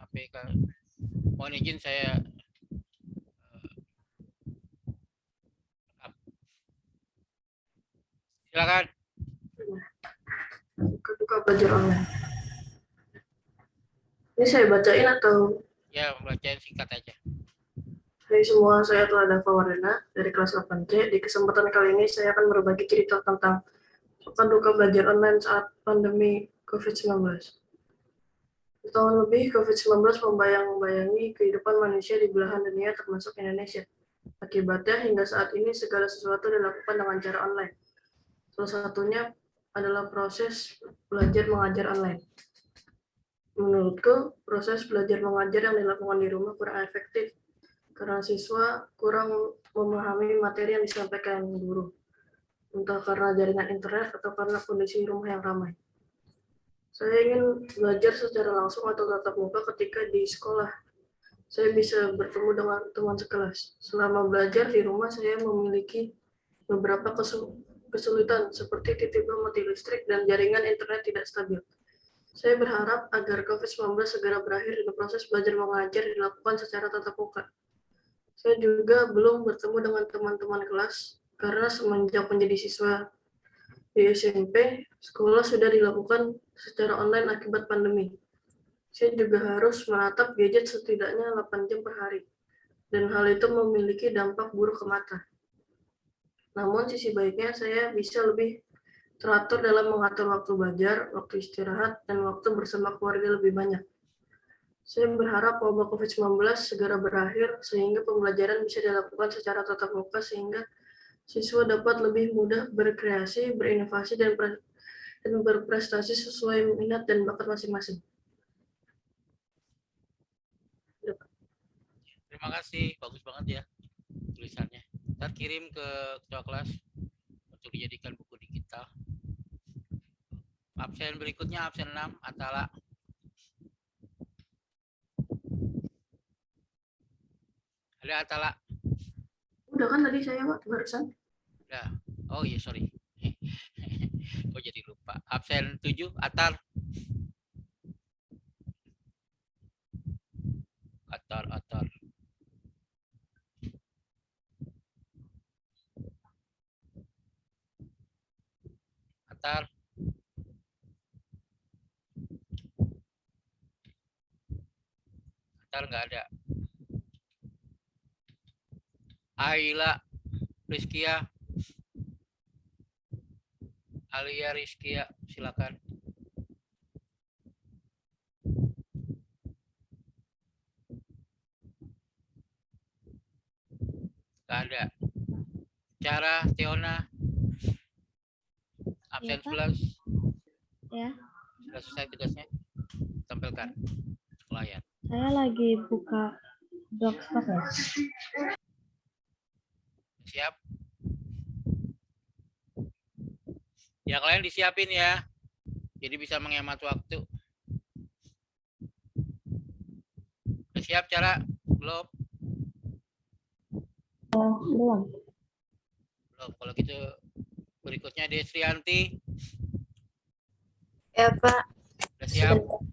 HP kan. Mohon izin saya silakan. Ketika belajar online. Ini saya bacain atau? Ya, bacain singkat aja. Hai semua, saya Tuada Wardana dari kelas 8C. Di kesempatan kali ini saya akan berbagi cerita tentang suka duka belajar online saat pandemi COVID-19. Setahun lebih, COVID-19 membayang-bayangi kehidupan manusia di belahan dunia termasuk Indonesia. Akibatnya, hingga saat ini segala sesuatu dilakukan dengan cara online. Salah satunya adalah proses belajar mengajar online. Menurutku, proses belajar mengajar yang dilakukan di rumah kurang efektif karena siswa kurang memahami materi yang disampaikan guru, entah karena jaringan internet atau karena kondisi rumah yang ramai. Saya ingin belajar secara langsung atau tatap muka ketika di sekolah. Saya bisa bertemu dengan teman sekelas. Selama belajar di rumah, saya memiliki beberapa kesulitan seperti tiba-tiba mati listrik dan jaringan internet tidak stabil. Saya berharap agar COVID-19 segera berakhir dan proses belajar mengajar dilakukan secara tatap muka. Saya juga belum bertemu dengan teman-teman kelas karena semenjak menjadi siswa di SMP, sekolah sudah dilakukan secara online akibat pandemi. Saya juga harus menatap gadget setidaknya 8 jam per hari, dan hal itu memiliki dampak buruk ke mata. Namun sisi baiknya saya bisa lebih teratur dalam mengatur waktu belajar, waktu istirahat, dan waktu bersama keluarga lebih banyak. Saya berharap wabah COVID-19 segera berakhir sehingga pembelajaran bisa dilakukan secara tatap muka sehingga siswa dapat lebih mudah berkreasi, berinovasi, dan berprestasi sesuai minat dan bakat masing-masing. Terima kasih, bagus banget ya tulisannya. Ntar kirim ke ketua kelas untuk dijadikan buku digital. Absen berikutnya absen 6 Atala. Ada Atala. Udah kan tadi saya Pak barusan. Udah. Oh iya sorry. Oh jadi lupa. Absen 7 Atar. Atar. Atar. Atar nggak ada. Aila Rizkia. Alia Rizkia, silakan. Nggak ada. Cara Teona. Absen Ya, 11. Ya. Sudah selesai tugasnya. Tampilkan layar. Saya lagi buka Blogspot ya. Siap. Yang lain disiapin ya. Jadi bisa menghemat waktu. Siap cara? Belum? Belum. Belum. Kalau gitu berikutnya Desrianti. Ya Pak. Sudah siap? Sebentar.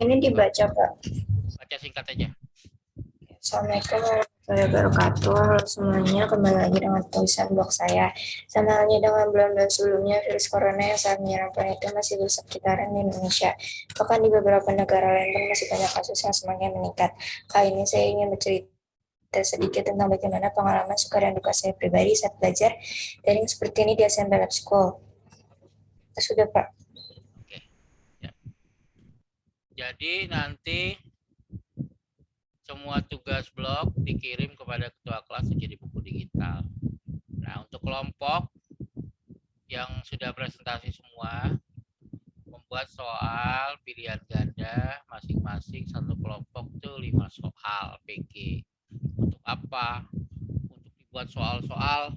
Ini dibaca Pak. Baca singkat aja. Assalamualaikum warahmatullahi wabarakatuh. Halo semuanya, kembali lagi dengan tulisan blog saya. Sama halnya dengan bulan-bulan sebelumnya, virus corona yang saat menyerang planet itu masih bersekitaran di Indonesia. Bahkan di beberapa negara lain pun masih banyak kasus yang semakin meningkat. Kali ini saya ingin bercerita sedikit tentang bagaimana pengalaman suka dan duka saya pribadi saat belajar daring seperti ini di SMP Lab School. Sudah Pak. Oke. Ya. Jadi nanti semua tugas blog dikirim kepada ketua kelas menjadi buku digital. Nah, untuk kelompok yang sudah presentasi semua, membuat soal pilihan ganda masing-masing satu kelompok tuh 5 soal PG. Untuk apa? Untuk dibuat soal-soal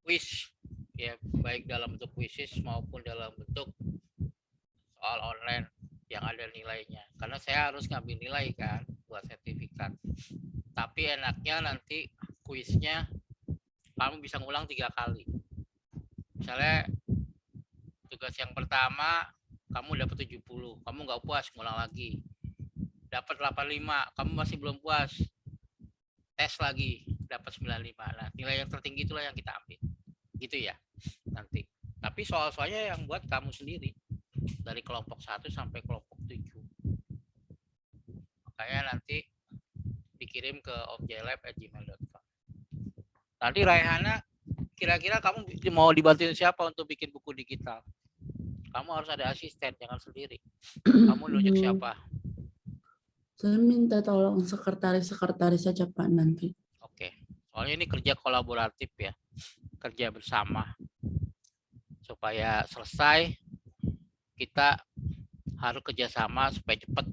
quiz ya baik dalam bentuk kuisis maupun dalam bentuk soal online yang ada nilainya. Karena saya harus ngambil nilai kan buat sertifikat. Tapi enaknya nanti kuisnya kamu bisa ngulang 3 kali. Misalnya tugas yang pertama kamu dapat 70, kamu nggak puas ngulang lagi. Dapat 85, kamu masih belum puas. Tes lagi, dapat 95. Nah, nilai yang tertinggi itulah yang kita ambil. Gitu ya nanti. Tapi soal-soalnya yang buat kamu sendiri dari kelompok 1 sampai kelompok 7. Makanya nanti dikirim ke objlab@gmail.com. Nanti Raihana, kira-kira kamu mau dibantuin siapa untuk bikin buku digital? Kamu harus ada asisten, jangan sendiri. Kamu nunjuk siapa? Saya minta tolong sekretaris saja Pak nanti. Oke. Soalnya ini kerja kolaboratif ya. Kerja bersama. Supaya selesai, kita harus kerjasama supaya cepat.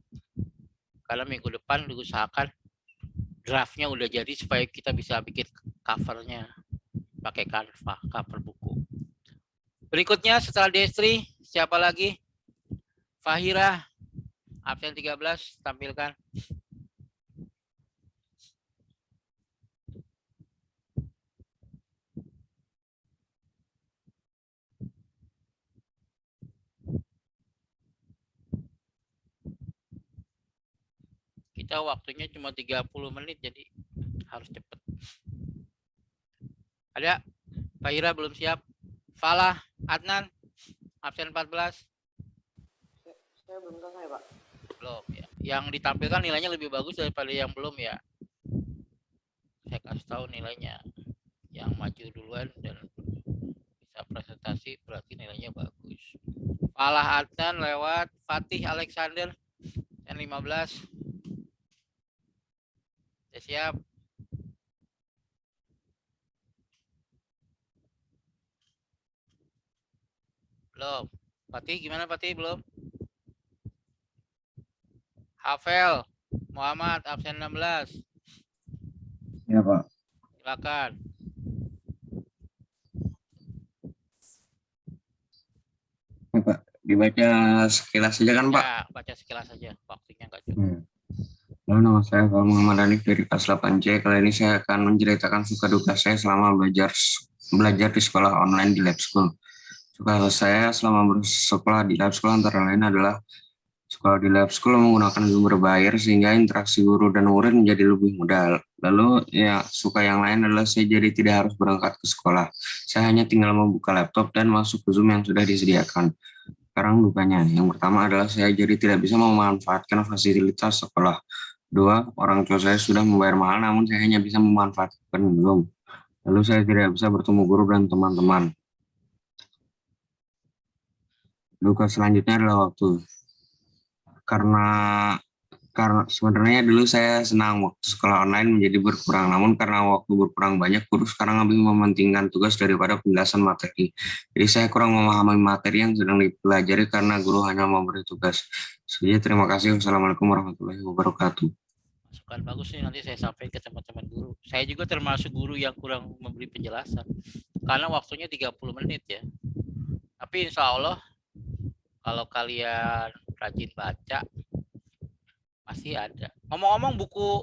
Karena minggu depan diusahakan draftnya udah jadi supaya kita bisa bikin covernya pakai Canva, cover buku. Berikutnya setelah Destri, siapa lagi? Fahira, absen 13, tampilkan. Kita waktunya cuma 30 menit, jadi harus cepat. Ada? Fahira belum siap? Falah, Adnan, absen 14. Saya belum selesai, Pak. Belum ya. Yang ditampilkan nilainya lebih bagus daripada yang belum ya. Saya kasih tahu nilainya. Yang maju duluan dan bisa presentasi berarti nilainya bagus. Falah Adnan lewat, Fatih Alexander N15. Sudah siap? Belum. Fatih gimana Fatih? Belum? Hafel Muhammad absen 16. Ya Pak. Silakan. Ya, Pak, dibaca sekilas saja kan Pak? Ya, baca sekilas saja. Waktunya nggak cukup. Halo, nama saya Pak Muhammad Hanif dari kelas 8C. Kali ini saya akan menceritakan suka duka saya selama belajar di sekolah online di Lab School. Suka saya selama bersekolah di Lab School antara lain adalah sekolah di Lab School menggunakan Zoom berbayar sehingga interaksi guru dan murid menjadi lebih mudah. Lalu ya suka yang lain adalah saya jadi tidak harus berangkat ke sekolah. Saya hanya tinggal membuka laptop dan masuk ke Zoom yang sudah disediakan. Sekarang dukanya, yang pertama adalah saya jadi tidak bisa memanfaatkan fasilitas sekolah. Dua, orang tua saya sudah membayar mahal namun saya hanya bisa memanfaatkan Zoom. Lalu saya tidak bisa bertemu guru dan teman-teman. Duka selanjutnya adalah waktu. Karena sebenarnya dulu saya senang waktu sekolah online menjadi berkurang, namun karena waktu berkurang banyak, guru sekarang lebih mementingkan tugas daripada penjelasan materi. Jadi saya kurang memahami materi yang sedang dipelajari karena guru hanya memberi tugas. Sekian, terima kasih. Wassalamualaikum warahmatullahi wabarakatuh. Masukan bagus nih, nanti saya sampaikan ke teman-teman guru. Saya juga termasuk guru yang kurang memberi penjelasan karena waktunya 30 menit ya. Tapi insya Allah kalau kalian rajin baca pasti ada. Ngomong-ngomong,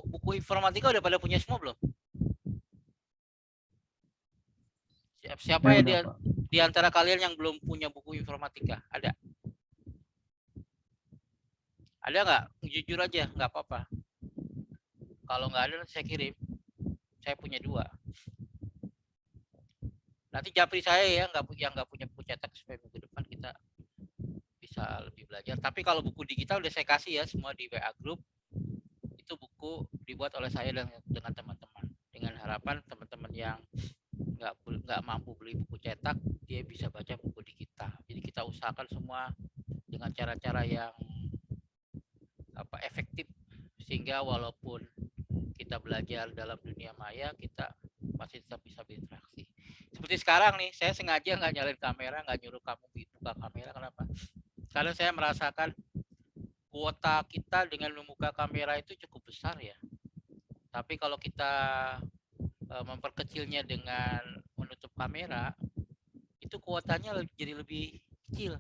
buku informatika udah pada punya semua belum? Siapa ya di antara kalian yang belum punya buku informatika? Ada? Ada nggak? Jujur aja, nggak apa-apa. Kalau nggak ada saya kirim. Saya punya 2. Nanti japri saya ya, nggak punya buku cetak supaya minggu depan kita bisa lebih belajar. Tapi kalau buku digital udah saya kasih ya semua di WA group. Itu buku dibuat oleh saya dengan teman-teman. Dengan harapan teman-teman yang nggak mampu beli buku cetak, dia bisa baca buku digital. Jadi kita usahakan semua dengan cara-cara yang efektif sehingga walaupun kita belajar dalam dunia maya, kita masih tetap bisa berinteraksi. Seperti sekarang nih, saya sengaja nggak nyalain kamera, nggak nyuruh kamu buka kamera. Kenapa? Karena saya merasakan kuota kita dengan membuka kamera itu cukup besar ya. Tapi kalau kita memperkecilnya dengan menutup kamera, itu kuotanya jadi lebih kecil.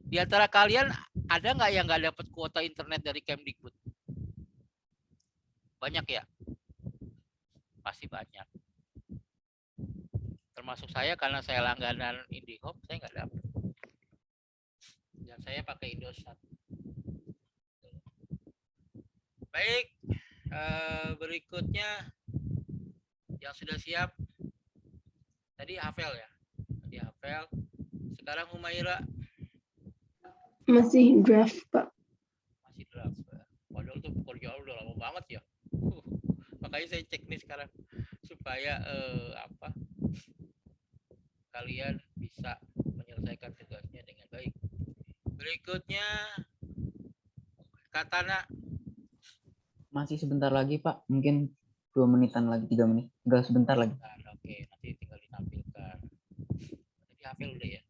Di antara kalian ada nggak yang nggak dapat kuota internet dari Kemdikbud? Banyak ya? Pasti banyak. Termasuk saya, karena saya langganan IndiHome, saya nggak dapat. Dan saya pakai Indosat. Baik, berikutnya yang sudah siap. Tadi Hafel ya? Tadi Hafel. Sekarang Humaira. Masih draft, Pak. Masih draft. Padahal tuh pekerjaan udah lama banget ya. Makanya saya cek nih sekarang supaya kalian bisa menyelesaikan tugasnya dengan baik. Berikutnya Katana. Masih sebentar lagi, Pak. Mungkin 2 menitan lagi, 3 menit. Enggak, sebentar lagi. Oke, nanti tinggal ditampilkan. Jadi Hafel udah ya.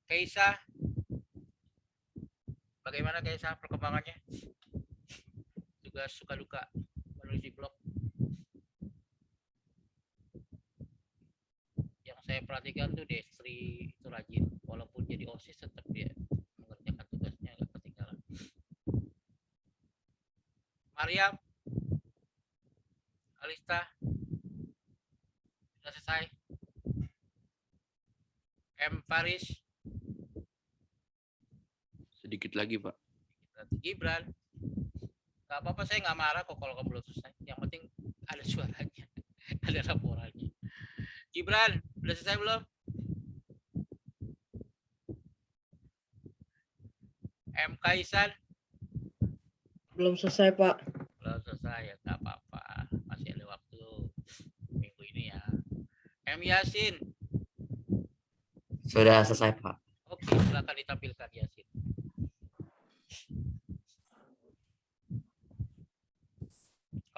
Kaisa. Bagaimana Kaisa perkembangannya? Tugas suka duka menulis di blog. Yang saya perhatikan tuh Destri itu rajin, walaupun jadi OSIS tetap dia mengerjakan tugasnya, nggak ketinggalan. Mariam, Alista, sudah selesai. M Faris, Sedikit lagi, Pak. Gibran. Gak apa-apa, saya nggak marah kok kalau kamu belum selesai. Yang penting ada suaranya, ada laporannya. Gibran, udah selesai belum? M Kaisan? Belum selesai, Pak. Belum selesai ya, nggak apa-apa. Masih ada waktu minggu ini ya. M Yasin? Sudah selesai, Pak. Oke, silakan ditampilkan Yasin.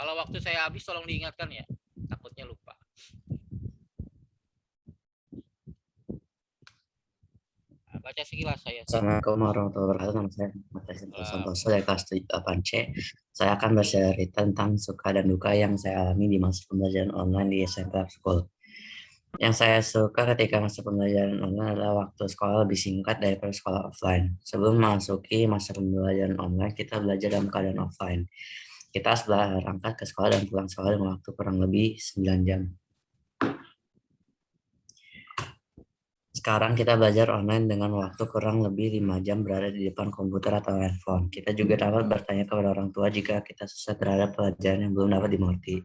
Kalau waktu saya habis tolong diingatkan ya, takutnya lupa. Baca sekilas saya. Assalamualaikum warahmatullahi wabarakatuh. Nama saya Mata Sinta Santoso dari kelas 8C. Saya akan bercerita tentang suka dan duka yang saya alami di masa pembelajaran online di SMP School. Yang saya suka ketika masa pembelajaran online adalah waktu sekolah lebih singkat daripada sekolah offline. Sebelum memasuki masa pembelajaran online, kita belajar dalam keadaan offline. Kita harus berangkat ke sekolah dan pulang sekolah dengan waktu kurang lebih 9 jam. Sekarang kita belajar online dengan waktu kurang lebih 5 jam berada di depan komputer atau handphone. Kita juga dapat bertanya kepada orang tua jika kita susah terhadap pelajaran yang belum dapat dimengerti.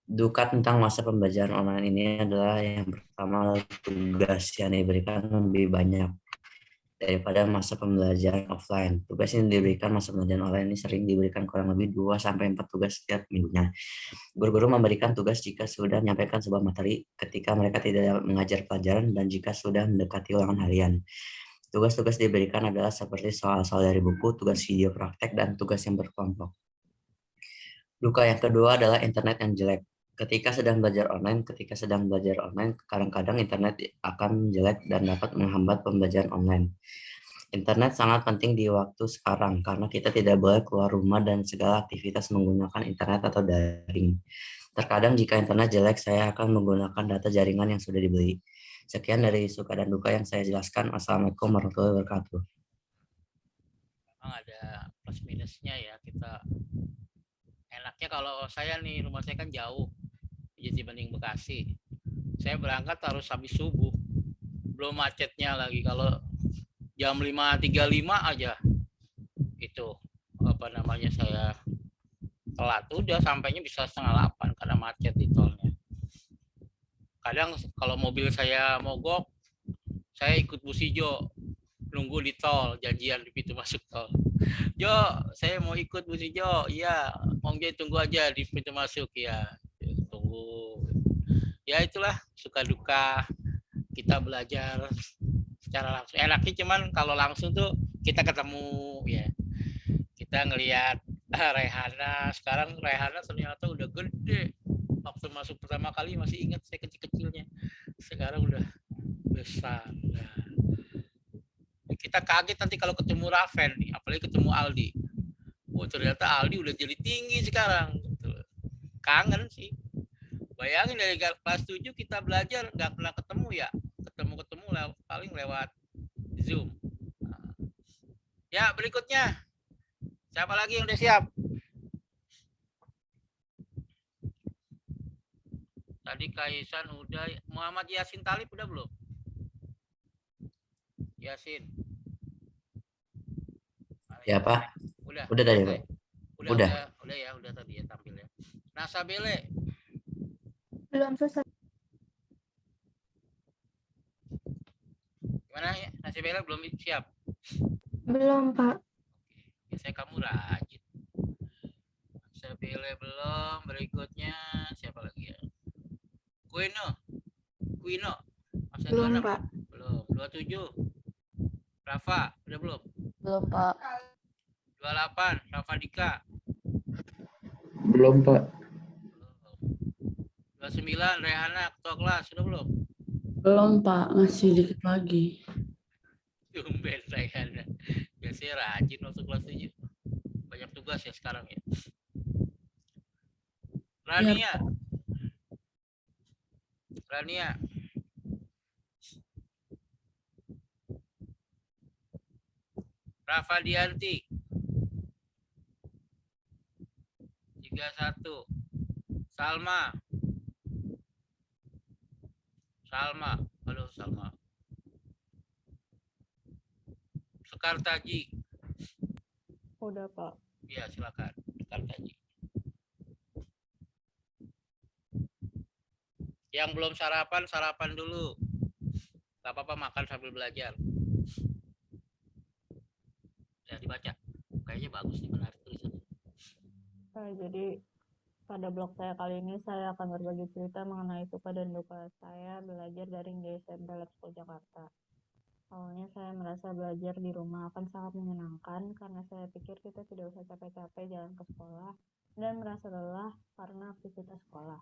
Duka tentang masa pembelajaran online ini adalah yang pertama, tugas yang diberikan lebih banyak daripada masa pembelajaran offline. Tugas yang diberikan masa pembelajaran online ini sering diberikan kurang lebih 2-4 tugas setiap minggunya. Guru-guru memberikan tugas jika sudah menyampaikan sebuah materi, ketika mereka tidak mengajar pelajaran, dan jika sudah mendekati ulangan harian. Tugas-tugas diberikan adalah seperti soal-soal dari buku, tugas video praktek, dan tugas yang berkelompok. Duka yang kedua adalah internet yang jelek. Ketika sedang belajar online, kadang-kadang internet akan jelek dan dapat menghambat pembelajaran online. Internet sangat penting di waktu sekarang karena kita tidak boleh keluar rumah dan segala aktivitas menggunakan internet atau daring. Terkadang jika internet jelek, saya akan menggunakan data jaringan yang sudah dibeli. Sekian dari suka dan duka yang saya jelaskan. Assalamualaikum warahmatullahi wabarakatuh. Memang ada plus minusnya ya. Kita enaknya kalau saya nih, rumah saya kan jauh, jadi Bening Bekasi. Saya berangkat harus habis subuh, belum macetnya lagi. Kalau jam 5.35 aja itu saya telat, udah sampainya bisa 7:30 karena macet di tolnya. Kadang kalau mobil saya mogok, saya ikut bus hijau, nunggu di tol, janjian di pintu masuk tol. Jo, saya mau ikut bus hijau. Iya, Mongge tunggu aja di pintu masuk ya. Tunggu. Ya itulah suka duka kita belajar secara langsung. Enaknya cuman kalau langsung tuh kita ketemu ya. Kita ngelihat Rehana, sekarang Rehana ternyata udah gede. Waktu masuk pertama kali masih ingat saya kecil-kecilnya. Sekarang udah besar. Nah, kita kaget nanti kalau ketemu Raven nih, apalagi ketemu Aldi. Oh, ternyata Aldi udah jadi tinggi sekarang. Kangen sih. Bayangin dari kelas 7 kita belajar nggak pernah ketemu ya. Ketemu paling lewat Zoom. Ya, berikutnya. Siapa lagi yang udah siap? Tadi Kaisan udah, Muhammad Yasin Talib udah belum? Yasin. Ya, Pak. Udah. Udah tadi, Pak. Udah ya, udah tadi ya tampil ya. Nasabele. Belum selesai. Gimana ya? Nasabele belum siap? Belum, Pak. Biasanya kamu rajin. Nasabele belum, berikutnya siapa lagi ya? Kuino. Belum, Pak. Belum. 27. Rafa, udah belum? Belum, Pak. 28, Rafa Dika. Belum, Pak. Belum. 29, Rehana, ketua kelas, udah belum? Belum, Pak. Masih dikit lagi. Tumben Rehana. Biasanya rajin masuk kelas 7. Banyak tugas ya sekarang ya. Rania. Rafa Dianti. 31. Salma. Halo Salma. Sekartaji. Udah, Pak. Ya, silakan. Sekartaji. Yang belum sarapan dulu. Gak apa-apa makan sambil belajar. Ya, dibaca. Kayaknya bagus nih, menarik tulisannya. Jadi pada blog saya kali ini saya akan berbagi cerita mengenai suka dan duka saya belajar daring di SMP Lab School Jakarta. Awalnya saya merasa belajar di rumah akan sangat menyenangkan karena saya pikir kita tidak usah capek-capek jalan ke sekolah dan merasa lelah karena aktivitas sekolah.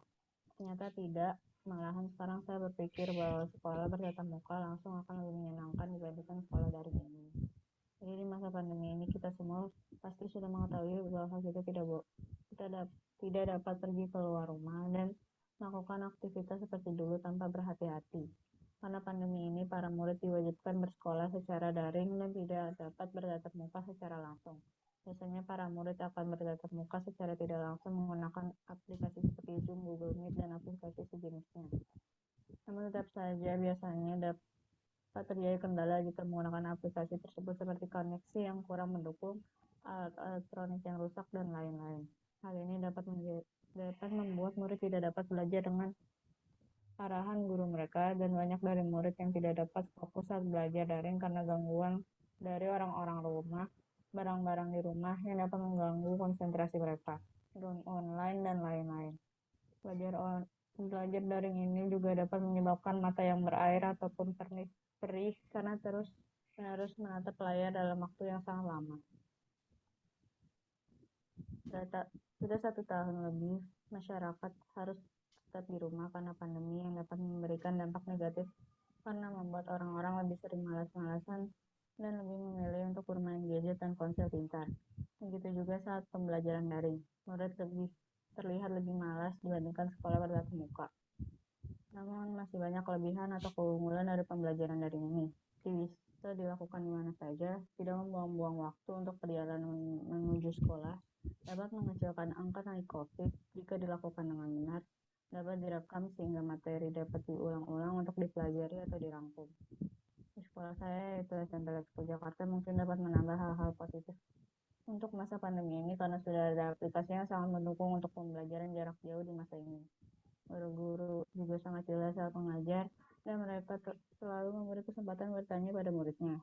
Ternyata tidak, malahan sekarang saya berpikir bahwa sekolah bertatap muka langsung akan lebih menyenangkan dibandingkan sekolah daring ini. Jadi di masa pandemi ini kita semua pasti sudah mengetahui bahwa kita tidak dapat pergi keluar rumah dan melakukan aktivitas seperti dulu tanpa berhati-hati. Karena pandemi ini, para murid diwajibkan bersekolah secara daring dan tidak dapat bertatap muka secara langsung. Biasanya para murid akan bertatap muka secara tidak langsung menggunakan aplikasi seperti Zoom, Google Meet, dan aplikasi sejenisnya. Namun tetap saja biasanya dapat terjadi kendala jika menggunakan aplikasi tersebut seperti koneksi yang kurang mendukung, alat elektronik yang rusak, dan lain-lain. Hal ini dapat membuat murid tidak dapat belajar dengan arahan guru mereka dan banyak dari murid yang tidak dapat fokus saat belajar daring karena gangguan dari orang-orang rumah, barang-barang di rumah yang dapat mengganggu konsentrasi mereka, game online, dan lain-lain. Belajar daring ini juga dapat menyebabkan mata yang berair ataupun perih karena terus-menerus menatap layar dalam waktu yang sangat lama. Sudah 1 tahun lebih, masyarakat harus tetap di rumah karena pandemi yang dapat memberikan dampak negatif karena membuat orang-orang lebih sering malas-malasan dan lebih memilih untuk bermain gadget dan ponsel pintar. Begitu juga saat pembelajaran daring, murid terlihat lebih malas dibandingkan sekolah bertatap muka. Namun masih banyak kelebihan atau keunggulan dari pembelajaran daring ini. Bisa dilakukan di mana saja, tidak membuang-buang waktu untuk perjalanan menuju sekolah, dapat mengecilkan angka naik COVID jika dilakukan dengan benar, dapat direkam sehingga materi dapat diulang-ulang untuk dipelajari atau dirangkum. Di sekolah saya, yaitu SMP Lab School Jakarta, mungkin dapat menambah hal-hal positif untuk masa pandemi ini karena sudah ada aplikasi yang sangat mendukung untuk pembelajaran jarak jauh di masa ini. Guru-guru juga sangat jelas saat mengajar dan mereka selalu memberi kesempatan bertanya pada muridnya.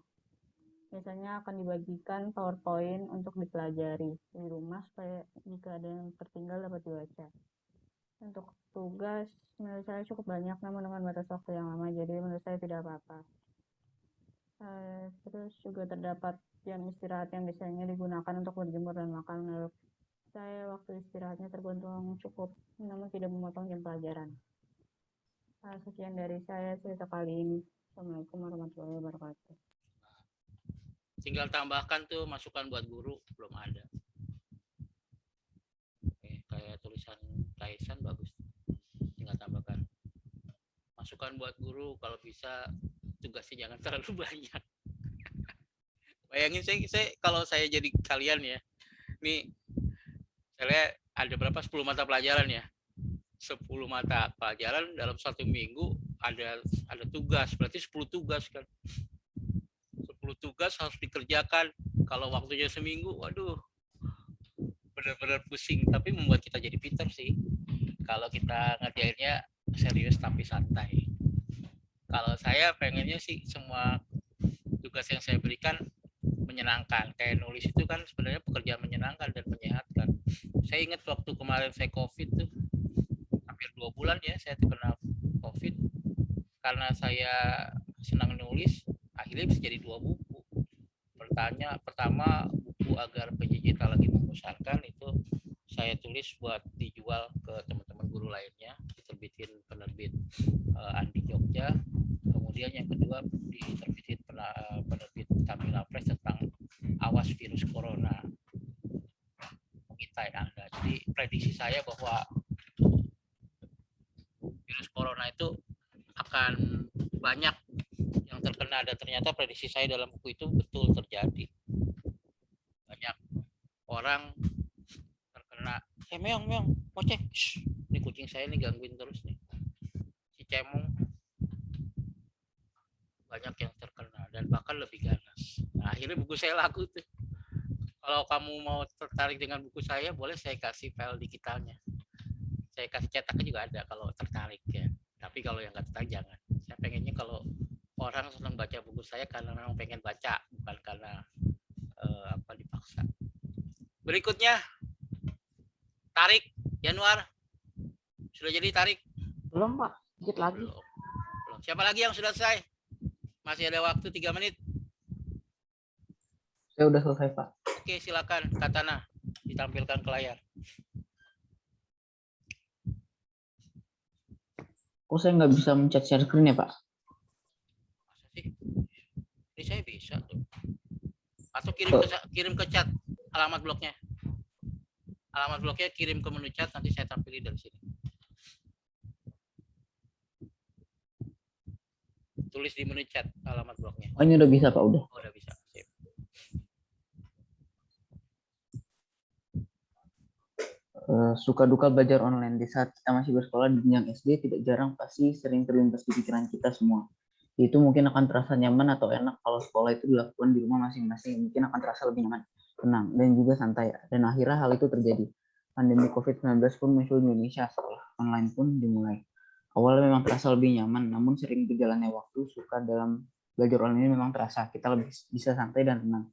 Biasanya akan dibagikan PowerPoint untuk dipelajari di rumah supaya jika ada yang tertinggal dapat dibaca. Untuk tugas, menurut saya cukup banyak, namun dengan batas waktu yang lama, jadi menurut saya tidak apa-apa. Terus juga terdapat jam istirahat yang biasanya digunakan untuk berjemur dan makan. Menurut saya, waktu istirahatnya tergolong cukup, namun tidak memotong jam pelajaran. Sekian dari saya cerita kali ini. Assalamualaikum warahmatullahi wabarakatuh. Tinggal tambahkan tuh masukan buat guru, belum ada. Oke, kayak tulisan Kaisan bagus. Tinggal masukan buat guru kalau bisa tugasnya jangan terlalu banyak. Bayangin saya kalau saya jadi kalian ya, nih saya lihat ada berapa 10 mata pelajaran ya, 10 mata pelajaran dalam 1 minggu ada tugas, berarti 10 tugas kan, 10 tugas harus dikerjakan. Kalau waktunya seminggu, waduh, benar-benar pusing. Tapi membuat kita jadi pintar sih kalau kita ngerjainnya serius tapi santai. Kalau saya pengennya sih semua tugas yang saya berikan menyenangkan. Kayak nulis itu kan sebenarnya pekerjaan menyenangkan dan menyehatkan. Saya ingat waktu kemarin saya COVID tuh, hampir 2 bulan ya saya terkena COVID. Karena saya senang nulis, akhirnya bisa jadi 2 buku. Pertama buku agar PJJ tak lagi membosankan, itu saya tulis buat dijual ke teman-teman guru lainnya, diterbitin penerbit Andi Jogja. Kemudian yang kedua diterbitin penerbit Camilla Press tentang awas virus corona mengintai Anda. Jadi prediksi saya bahwa virus corona itu akan banyak yang terkena, dan ternyata prediksi saya dalam buku itu betul terjadi. Banyak orang terkena. Meong, Poceh. Ini kucing saya nih gangguin terus nih. Si Cemong. Banyak yang terkena dan bahkan lebih ganas. Nah, akhirnya buku saya laku tuh. Kalau kamu mau tertarik dengan buku saya, boleh saya kasih file digitalnya. Saya kasih cetaknya juga ada kalau tertarik ya. Tapi kalau yang nggak tertarik jangan. Saya pengennya kalau orang senang baca buku saya karena memang pengen baca, bukan karena dipaksa. Berikutnya, tarik Januar. Sudah jadi tarik? Belum Pak, dikit lagi. Belum. Siapa lagi yang sudah selesai? Masih ada waktu 3 menit. Saya udah selesai Pak. Oke, silakan Katana ditampilkan ke layar. Kok saya nggak bisa mencet share screen ya Pak? Masa sih? Ini saya bisa tuh. Atau kirim ke chat alamat blognya. Alamat blognya kirim ke menu chat, nanti saya tampilin dari sini. Tulis di menu chat alamat blognya. Oh, ini udah bisa Pak, udah. Oh, udah bisa. Sip. Suka duka belajar online di saat kita masih bersekolah di jenjang SD tidak jarang pasti sering terlintas di pikiran kita semua. Itu mungkin akan terasa nyaman atau enak kalau sekolah itu dilakukan di rumah masing-masing, mungkin akan terasa lebih nyaman, tenang, dan juga santai. Dan akhirnya hal itu terjadi. Pandemi COVID-19 pun muncul di Indonesia, sekolah online pun dimulai. Awalnya memang terasa lebih nyaman, namun sering berjalannya waktu, suka dalam belajar online ini memang terasa kita lebih bisa santai dan tenang.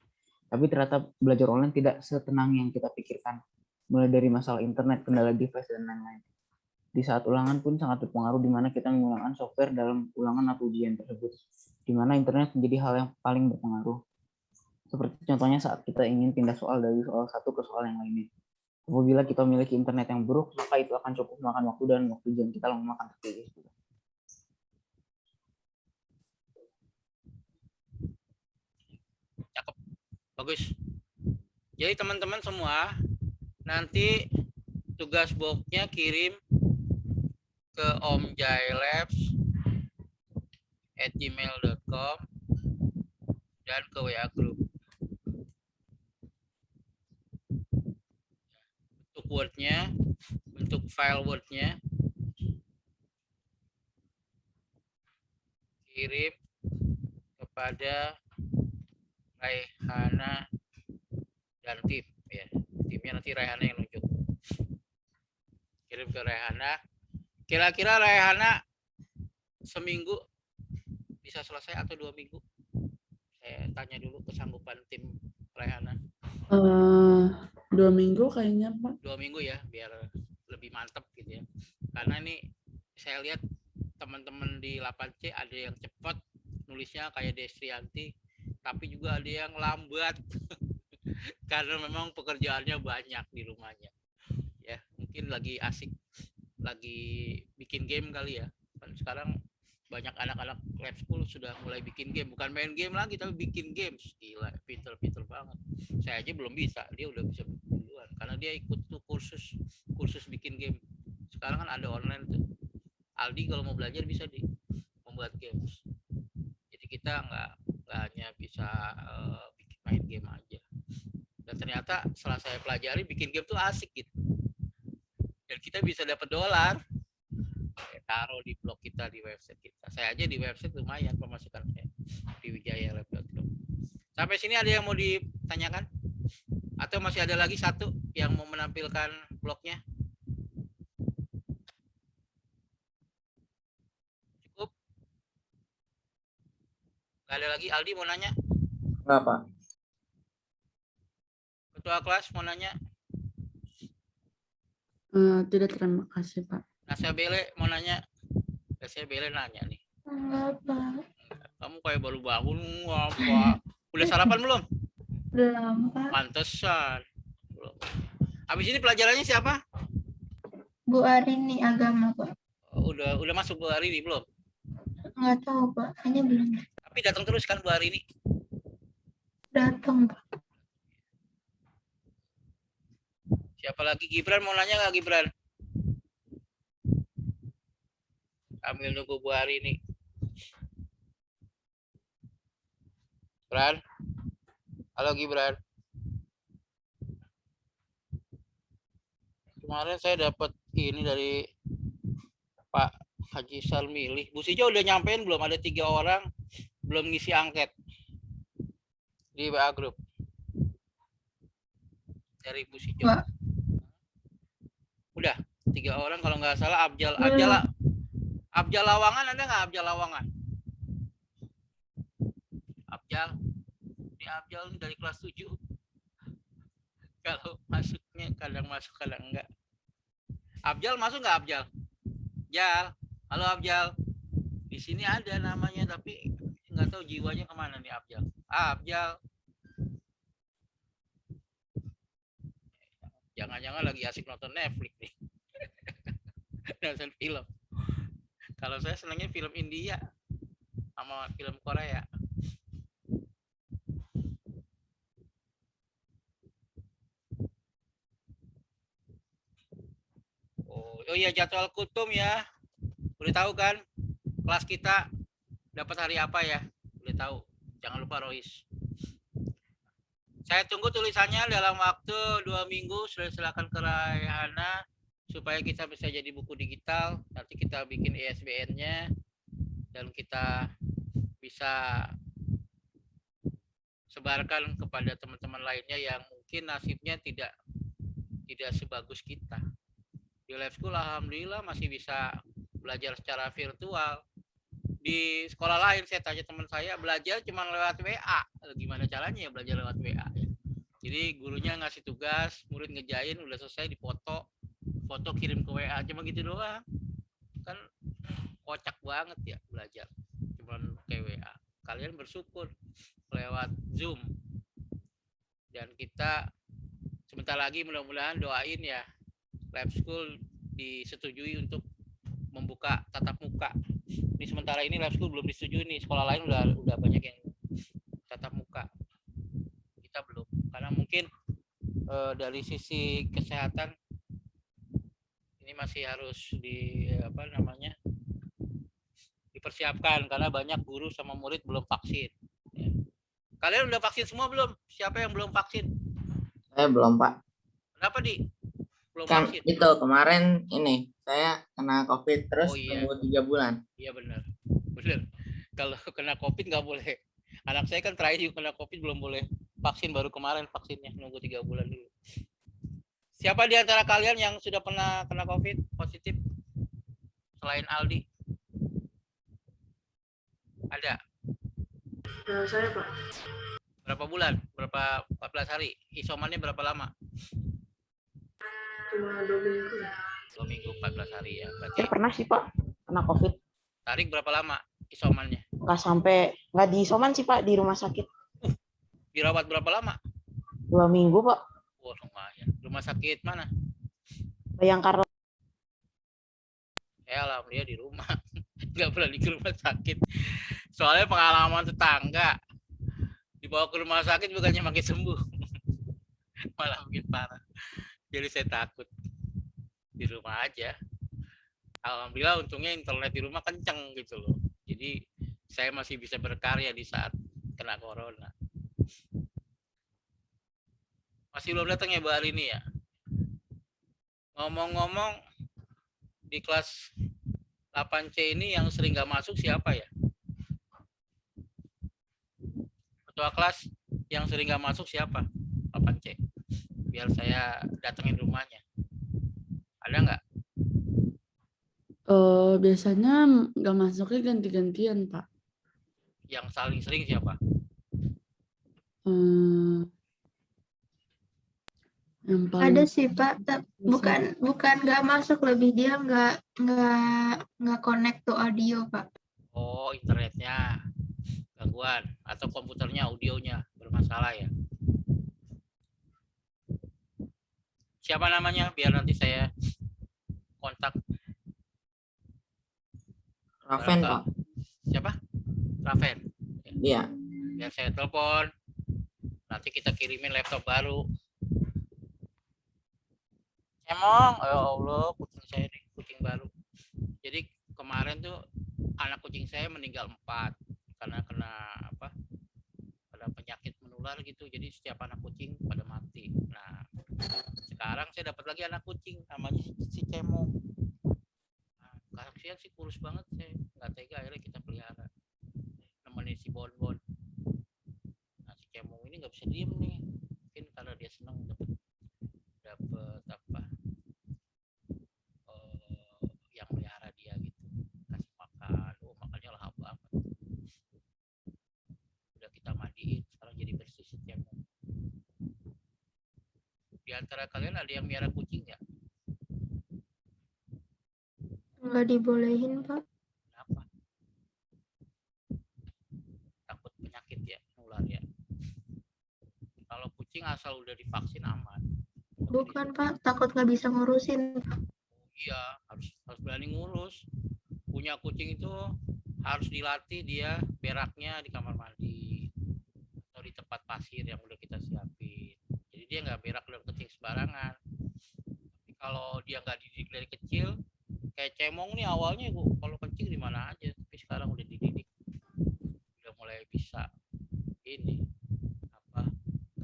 Tapi ternyata belajar online tidak setenang yang kita pikirkan. Mulai dari masalah internet, kendala device, dan lain-lain. Di saat ulangan pun sangat berpengaruh di mana kita menggunakan software dalam ulangan atau ujian tersebut, di mana internet menjadi hal yang paling berpengaruh. Seperti contohnya saat kita ingin pindah soal dari soal satu ke soal yang lainnya. Apabila kita memiliki internet yang buruk, maka itu akan cukup makan waktu dan waktu ujian kita lama akan terpilih. Cakep, bagus. Jadi teman-teman semua, nanti tugas boxnya kirim ke omjailabs@gmail.com dan ke WA group. Bentuk Word-nya, bentuk file Word-nya kirim kepada Raihana dan tim ya. Timnya nanti Raihana yang nunjuk. Kirim ke Raihana. Kira-kira Raihana seminggu bisa selesai atau 2 minggu? Saya tanya dulu kesanggupan tim Raihana. 2 minggu kayaknya Pak. 2 minggu ya, biar lebih mantep gitu ya. Karena ini saya lihat teman-teman di 8C ada yang cepat nulisnya kayak Destrianti, tapi juga ada yang lambat karena memang pekerjaannya banyak di rumahnya. Ya, mungkin lagi asik, lagi bikin game kali ya. Kan sekarang banyak anak-anak lab school sudah mulai bikin game, bukan main game lagi tapi bikin games. Gila, pinter banget. Saya aja belum bisa, dia udah bisa duluan karena dia ikut tuh kursus bikin game. Sekarang kan ada online tuh. Aldi kalau mau belajar bisa di membuat games. Jadi kita nggak hanya bisa main game aja. Dan ternyata setelah saya pelajari bikin game tuh asik gitu. Dan kita bisa dapat dolar. Taruh di blog kita, di website kita. Saya aja di website lumayan pemasukan saya di wijayalab.com. Sampai sini ada yang mau ditanyakan? Atau masih ada lagi satu yang mau menampilkan blognya? Cukup? Gak ada lagi? Aldi mau nanya? Enggak, Pak. Ketua kelas mau nanya? Tidak, terima kasih Pak. Nasa Bele mau nanya? Saya Bele nanya nih. Enggak, Pak. Kamu kayak baru bangun apa? Udah sarapan belum? Belum, Pak. Mantesan. Belum. Habis ini pelajarannya siapa? Bu Arini agama, Pak. Udah masuk Bu hari ini belum? Enggak tahu, Pak. Kayaknya belum. Tapi datang terus kan Bu hari ini? Datang, Pak. Siapa lagi? Gibran mau nanya nggak Gibran? Ambil nunggu Bu hari ini. Gibran? Halo Gibran. Kemarin saya dapat ini dari Pak Haji Salmilih. Bu Sijo udah nyampein belum? Ada 3 orang belum ngisi angket di WA Group. Dari Bu Sijo. Pak. Udah 3 orang kalau nggak salah. Abjal Lawangan ada nggak? Abjal Lawangan. Abjal. Ini Abjal dari kelas 7. Kalau masuknya kadang masuk kadang enggak. Abjal masuk nggak Abjal? Abjal. Halo Abjal. Di sini ada namanya tapi nggak tahu jiwanya kemana nih Abjal. Abjal. Jangan-jangan lagi asik nonton Netflix nih. Nonton film. Kalau saya senangnya film India sama film Korea. Oh iya, jadwal kutum ya. Udah tahu kan? Kelas kita dapat hari apa ya? Udah tahu. Jangan lupa Rois. Saya tunggu tulisannya dalam waktu 2 minggu. Sudah silakan ke Raihana supaya kita bisa jadi buku digital. Nanti kita bikin ISBN-nya dan kita bisa sebarkan kepada teman-teman lainnya yang mungkin nasibnya tidak sebagus kita. Di Lab School alhamdulillah masih bisa belajar secara virtual. Di sekolah lain saya tanya teman saya belajar cuma lewat WA. Gimana caranya ya belajar lewat WA ya? Jadi gurunya ngasih tugas, murid ngejain, udah selesai dipoto, foto kirim ke WA, cuma gitu doang. Kan kocak banget ya belajar cuma ke WA. Kalian bersyukur lewat Zoom. Dan kita sebentar lagi mudah-mudahan doain ya Lab School disetujui untuk membuka tatap muka. Ini sementara ini Lab School belum disetujui nih, sekolah lain udah banyak yang tatap muka. Kita belum, karena mungkin dari sisi kesehatan ini masih harus dipersiapkan karena banyak guru sama murid belum vaksin. Ya. Kalian udah vaksin semua belum? Siapa yang belum vaksin? Saya belum, Pak. Kenapa belum Kan vaksin? itu kemarin ini saya kena COVID terus tunggu 3 bulan. Iya benar. Kalau kena COVID nggak boleh. Anak saya kan terakhir juga kena COVID belum boleh vaksin, baru kemarin vaksinnya, nunggu 3 bulan dulu. Siapa di antara kalian yang sudah pernah kena COVID positif selain Aldi? Ada? Saya Pak. Berapa bulan? Berapa 14 hari? Isomannya berapa lama? Cuma 2 minggu. 2 minggu 14 hari ya. Berarti Saya pernah sih Pak kena COVID. Tarik berapa lama isomannya? Nggak di isoman sih Pak, di rumah sakit. Dirawat berapa lama? 2 minggu Pak. Oh lumayan. Rumah sakit mana? Bayangkara. Alhamdulillah di rumah. Nggak pernah di rumah sakit. Soalnya pengalaman tetangga dibawa ke rumah sakit bukannya makin sembuh, malah makin parah. Jadi saya takut di rumah aja. Alhamdulillah untungnya internet di rumah kenceng gitu loh. Jadi saya masih bisa berkarya di saat kena corona. Masih belum datang ya Bu hari ini ya? Ngomong-ngomong, di kelas 8C ini yang sering nggak masuk siapa ya? Ketua kelas yang sering nggak masuk siapa? 8C. Biar saya datengin rumahnya. Ada nggak? Biasanya nggak masuknya ganti-gantian, Pak. Yang saling sering siapa? Yang paling Ada sih Pak, bukan nggak masuk, lebih dia nggak connect to audio Pak. Oh, internetnya gangguan atau komputernya, audionya bermasalah ya. Siapa namanya? Biar nanti saya kontak. Raven, Pak. Siapa? Raven. Iya. Biar saya telepon. Nanti kita kirimin laptop baru. Emang, ya Allah, kucing saya ini kucing baru. Jadi kemarin tuh anak kucing saya meninggal 4 karena kena apa? Pada penyakit menular gitu. Jadi setiap anak kucing pada mati. Nah, sekarang saya dapat lagi anak kucing namanya si Cemong. Nah, kasihan sih, kurus banget, saya nggak tega, akhirnya kita pelihara. Nemenin si Bonbon. Nah, si Cemong ini nggak bisa diem nih. Mungkin karena dia senang dapat apa? Yang melihara dia gitu. Kasih makan, makannya lahap banget. Udah kita mandiin, sekarang jadi bersih si Cemong. Di antara kalian ada yang melihara kucing nggak? Nggak dibolehin Pak. Kenapa? Takut penyakit ya, nular ya. Kalau kucing asal udah divaksin aman. Bukan Pak, takut nggak bisa ngurusin. Iya, harus berani ngurus. Punya kucing itu harus dilatih dia beraknya di kamar mandi atau di tempat pasir yang udah kita siapin. Jadi dia nggak berak dan kencing sembarangan. Tapi kalau dia nggak dididik dari kecil, kayak Cemong nih awalnya kalau kencing di mana aja, tapi sekarang udah dididik, udah mulai bisa ini apa?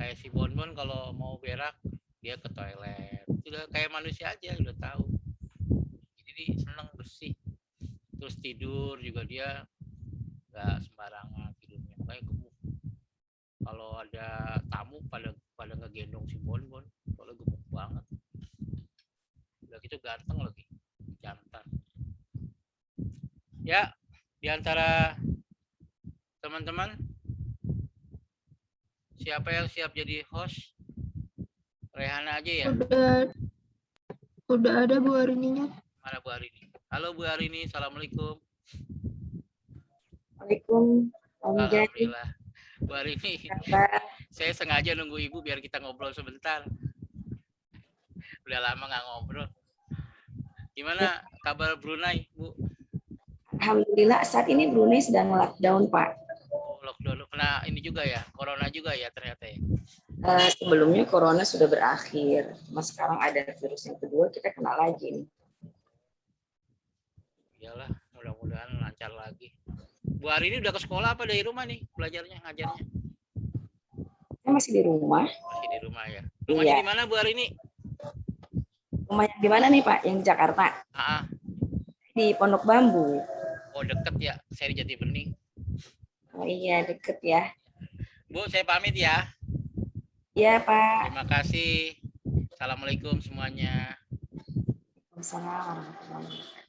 Kayak si Bonbon kalau mau berak dia ke toilet, udah kayak manusia aja, udah tahu. Jadi seneng bersih. Terus tidur juga dia nggak sembarangan tidurnya, kayak gemuk. Kalau ada tamu pada ngegendong si Bonbon, kalau gemuk banget. Udah gitu ganteng lagi, jantan. Ya, diantara teman-teman siapa yang siap jadi host? Rehana aja ya. Udah ada Bu Arininya. Mana Bu Arini? Halo Bu Arini, assalamualaikum. Waalaikumsalam. Alhamdulillah. Bu Arini, saya sengaja nunggu Ibu biar kita ngobrol sebentar. Udah lama nggak ngobrol. Gimana kabar Brunei, Bu? Alhamdulillah saat ini Brunei sedang lockdown, Pak. Oh, lockdown. Kena ini juga ya, corona juga ya ternyata ya. Sebelumnya corona sudah berakhir, mas sekarang ada virus yang kedua, kita kena lagi nih. Iyalah, mudah-mudahan lancar lagi. Bu hari ini udah ke sekolah apa dari rumah nih belajarnya, ngajarnya? Saya masih di rumah. Masih di rumah ya. Rumahnya di mana Bu hari ini? Rumah yang di mana nih Pak? Yang di Jakarta? Di Pondok Bambu. Oh deket ya, saya di Jati Bening. Oh iya deket ya. Bu saya pamit ya. Iya Pak. Terima kasih. Assalamualaikum semuanya. Waalaikumsalam warahmatullahi wabarakatuh.